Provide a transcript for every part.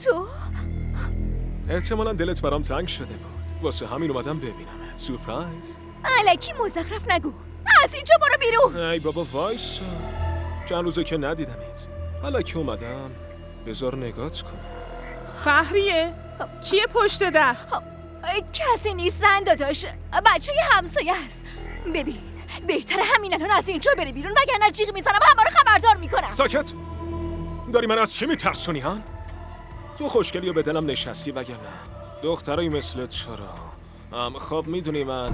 تو؟ احتمالا دلت برام تنگ شده بود. واسه همین اومدم ببینمت. سورپرایز. الکی مزخرف نگو. از اینجا برو بیرون. ای بابا وایسا. چند روزه که ندیدمت. حالا که اومدم بذار نگات کنم. فهریه؟ کیه پشت در؟ کسی نیست زن داداش. بچه همسایه است. ببین بهتره همین الان از اینجا بری بیرون وگرنه جیغ میزنم همه رو خبردار میکنم. ساکت. داری من از چی میترسونی هن؟ تو خوشگلی و به دلم نشستی وگرنه دخترایی مثل تو رو خب میدونی من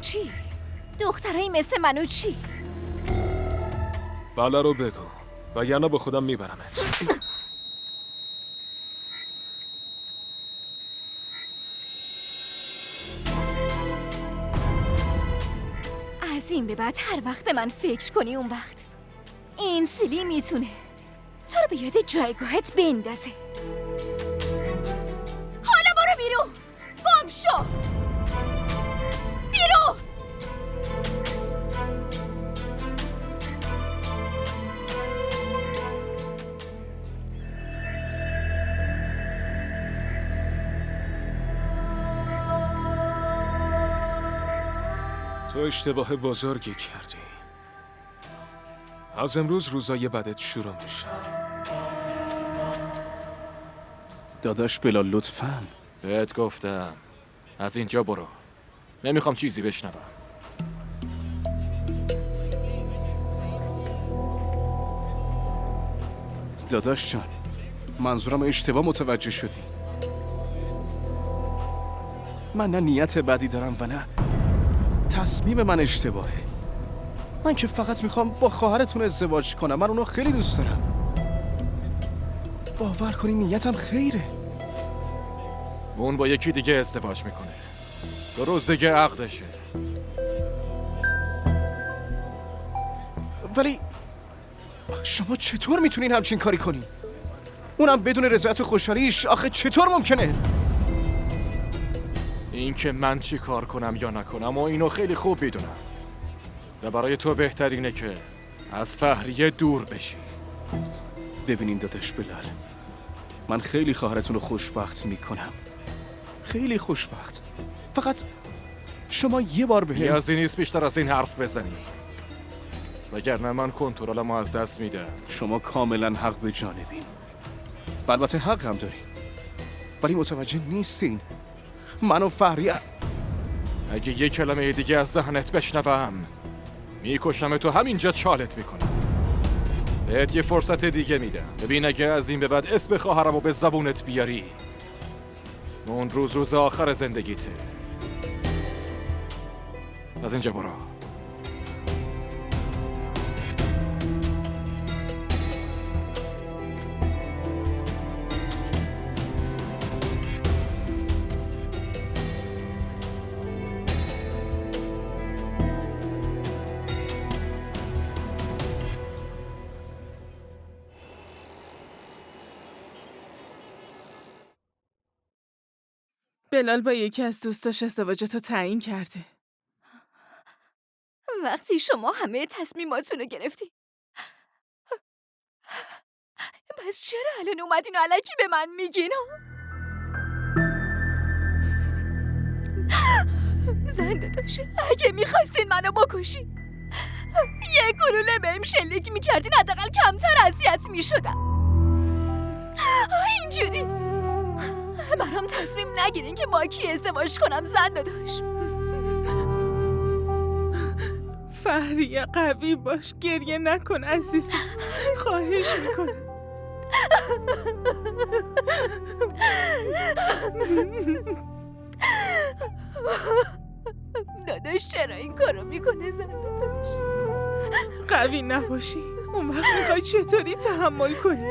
چی؟ دخترایی مثل منو چی؟ بالا رو بگو وگرنه با خودم میبرمت. از این به بعد هر وقت به من فکر کنی اون وقت این سیلی میتونه تو رو به یاد جایگاهت بندازه. حالا برو بیرون. گم شو. بیرون. تو اشتباه بزرگی کردی. از امروز روزای بدت شروع میشه. داداش بلال لطفاً. بهت گفتم از اینجا برو. نمیخوام چیزی بشنوم. داداش جان منظورم اشتباه متوجه شدی. من نه نیت بدی دارم و نه تصمیم من اشتباهه. من که فقط میخوام با خواهرتون ازدواج کنم. من اونو خیلی دوست دارم. باور کنی نیتم خیره. اون با یکی دیگه ازدواج میکنه. 2 روز دیگه عقدشه. ولی شما چطور میتونین همچین کاری کنین؟ اونم بدون رضایت و خوشحالیش. آخه چطور ممکنه؟ این که من چی کار کنم یا نکنم و اینو خیلی خوب میدونم و برای تو بهترینه که از فهریه دور بشی. ببینین داداش بلال، من خیلی خواهرتون رو خوشبخت میکنم. خیلی خوشبخت. فقط شما یه بار بهم نیازی نیست بیشتر از این حرف بزنی وگرنه من کنترلمو از دست میدم. شما کاملا حق به جانبین. البته حق هم دارین ولی متوجه نیستین. من و فهریه اگه یه کلمه دیگه از ذهنت بشنوم میکشم تو همینجا چالت میکنم. بهت یه فرصت دیگه میدم. ببین اگه از این به بعد اسم خواهرمو به زبونت بیاری اون روز آخر زندگیته. از اینجا برو. بلال با یکی از دوستاش ازدواجتو تعیین کرده. وقتی شما همه تصمیماتون رو گرفتی پس چرا الان اومدین و الکی به من میگین؟ زن داداش اگه میخواستین منو بکشین یه گلوله بهم شلیک میکردین حداقل کمتر اذیت میشدم. اینجوری برام تصمیم نگیرین که با کی ازدواج کنم زن داداش. فهریه قوی باش. گریه نکن عزیزم. خواهش میکنم. داداش چرا این کارو میکنه زن داداش؟ قوی نباشی اون وقت میخوای چطوری تحمل کنی؟